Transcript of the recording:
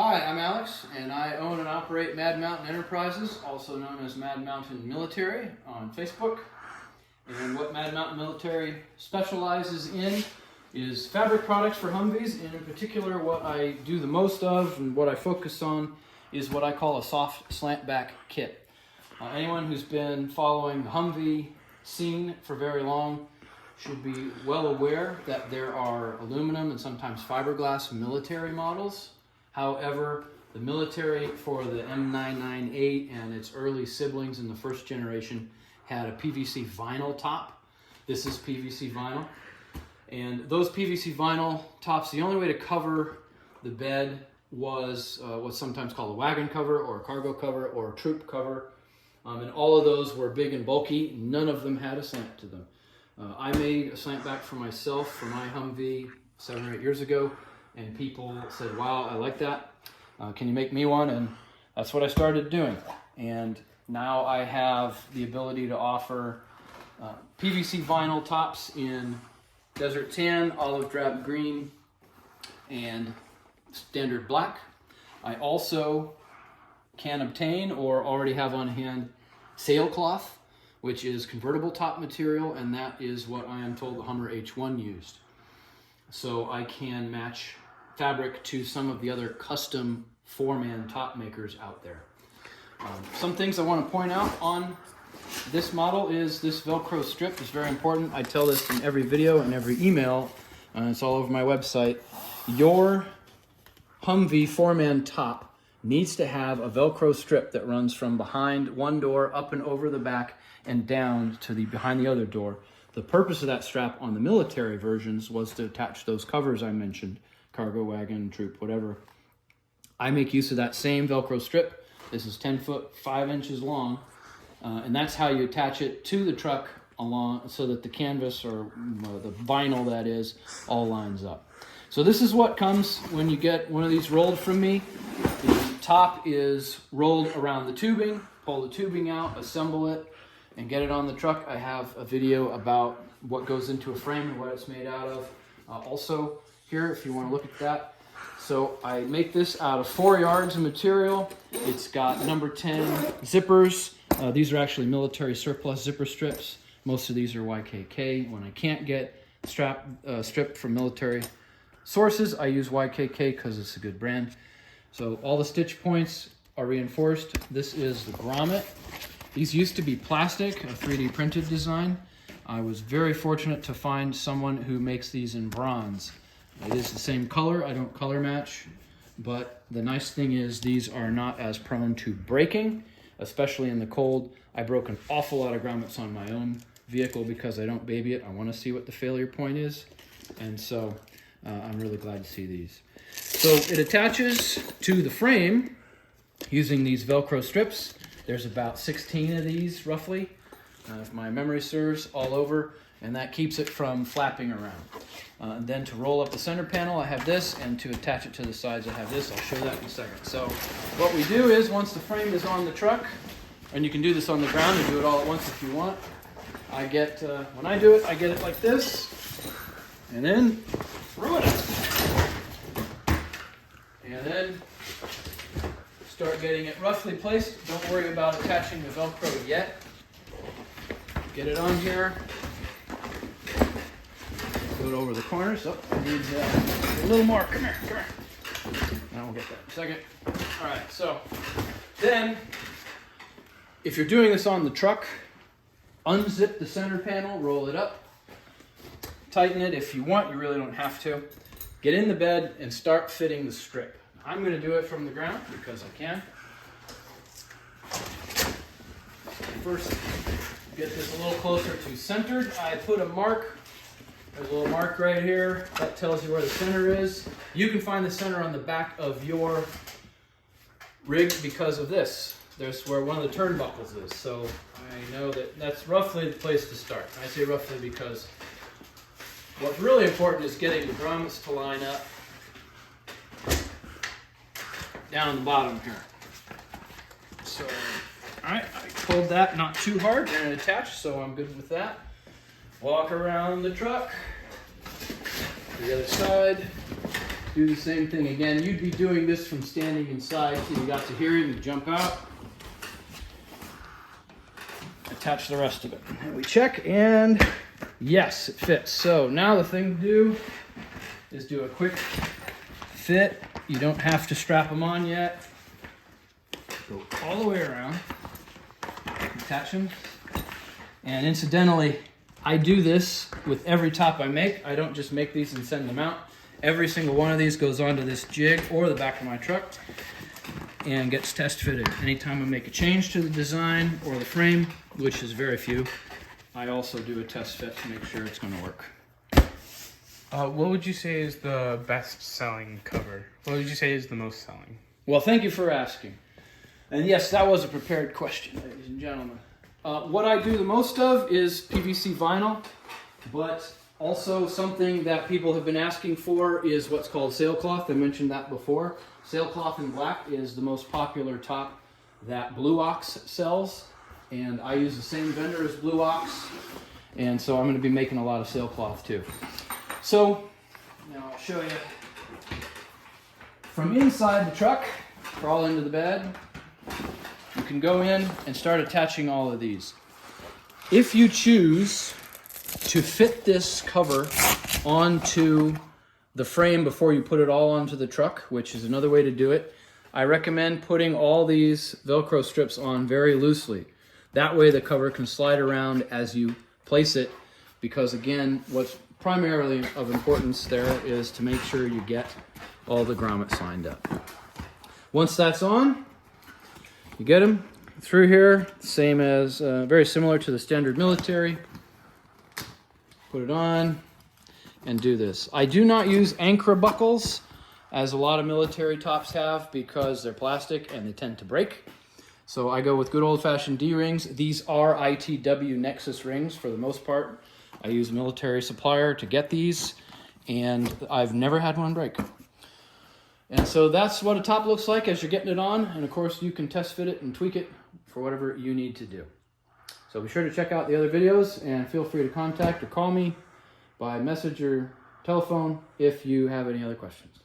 Hi, I'm Alex, and I own and operate Mad Mountain Enterprises, also known as Mad Mountain Military, on Facebook. And what Mad Mountain Military specializes in is fabric products for Humvees, and in particular what I do the most of and what I focus on is what I call a soft slant back kit. Anyone who's been following the Humvee scene for very long should be well aware that there are aluminum and sometimes fiberglass military models. However, the military for the M998 and its early siblings in the first generation had a PVC vinyl top. This is PVC vinyl. And those PVC vinyl tops, the only way to cover the bed was what's sometimes called a wagon cover or a cargo cover or a troop cover. And all of those were big and bulky. None of them had a slant to them. I made a slant back for myself for my Humvee 7 or 8 years ago. And people said, wow, I like that. Can you make me one? And that's what I started doing. And now I have the ability to offer PVC vinyl tops in desert tan, olive drab green, and standard black. I also can obtain or already have on hand sailcloth, which is convertible top material, and that is what I am told the Hummer H1 used. So I can match fabric to some of the other custom four-man top makers out there. Some things I want to point out on this model is this Velcro strip is very important. I tell this in every video and every email, it's all over my website. Your Humvee four-man top needs to have a Velcro strip that runs from behind one door up and over the back and down to the behind the other door. The purpose of that strap on the military versions was to attach those covers I mentioned, cargo, wagon, troop, whatever. I make use of that same Velcro strip. This is 10 foot, 5 inches long, and that's how you attach it to the truck along so that the canvas or the vinyl that is all lines up. So this is what comes when you get one of these rolled from me. The top is rolled around the tubing, pull the tubing out, assemble it, and get it on the truck. I have a video about what goes into a frame and what it's made out of. Also here, if you want to look at that. So I make this out of 4 yards of material. It's got number 10 zippers. These are actually military surplus zipper strips. Most of these are YKK. When I can't get strip from military sources, I use YKK because it's a good brand. So all the stitch points are reinforced. This is the grommet. These used to be plastic, a 3D printed design. I was very fortunate to find someone who makes these in bronze. It is the same color, I don't color match, but the nice thing is these are not as prone to breaking, especially in the cold. I broke an awful lot of grommets on my own vehicle because I don't baby it. I want to see what the failure point is, and so I'm really glad to see these. So it attaches to the frame using these Velcro strips. There's about 16 of these, roughly, if my memory serves, all over, and that keeps it from flapping around. And then to roll up the center panel, I have this, and to attach it to the sides, I have this. I'll show that in a second. So what we do is, once the frame is on the truck, and you can do this on the ground and do it all at once if you want, I get, when I do it, I get it like this, and then throw it up. And then start getting it roughly placed. Don't worry about attaching the Velcro yet. Get it on here. Go it over the corners. Oh, I need a little more. Come here, come here. Now we'll get that in a second. All right, so then if you're doing this on the truck, unzip the center panel, roll it up, tighten it if you want. You really don't have to. Get in the bed and start fitting the strip. I'm going to do it from the ground because I can. First, get this a little closer to centered. I put a mark. There's a little mark right here. That tells you where the center is. You can find the center on the back of your rig because of this. There's where one of the turnbuckles is. So I know that that's roughly the place to start. I say roughly because what's really important is getting the grommets to line up down the bottom here. So, all right, I pulled that not too hard and attached, so I'm good with that. Walk around the truck to the other side. do the same thing again. You'd be doing this from standing inside. So you got to here, you jump out, attach the rest of it. And we check, and yes, it fits. So now the thing to do is do a quick fit. You don't have to strap them on yet. Go all the way around, attach them. And incidentally, I do this with every top I make. I don't just make these and send them out. Every single one of these goes onto this jig or the back of my truck and gets test fitted. Anytime I make a change to the design or the frame, which is very few, I also do a test fit to make sure it's going to work. What would you say is the best-selling cover? What would you say is the most selling? Well, thank you for asking. And yes, that was a prepared question, ladies and gentlemen. What I do the most of is PVC vinyl, but also something that people have been asking for is what's called sailcloth. I mentioned that before. Sailcloth in black is the most popular top that Blue Ox sells, and I use the same vendor as Blue Ox, and so I'm going to be making a lot of sailcloth too. So now I'll show you from inside the truck, crawl into the bed. You can go in and start attaching all of these. If you choose to fit this cover onto the frame before you put it all onto the truck, which is another way to do it, I recommend putting all these Velcro strips on very loosely. That way the cover can slide around as you place it, because again, what's primarily of importance there is to make sure you get all the grommets lined up. Once that's on, you get them through here, same as, very similar to the standard military. Put it on and do this. I do not use Ankara buckles, as a lot of military tops have, because they're plastic and they tend to break. So I go with good old-fashioned D-rings. These are ITW Nexus rings for the most part. I use a military supplier to get these, and I've never had one break. And so that's what a top looks like as you're getting it on, and of course you can test fit it and tweak it for whatever you need to do. So be sure to check out the other videos, and feel free to contact or call me by message or telephone if you have any other questions.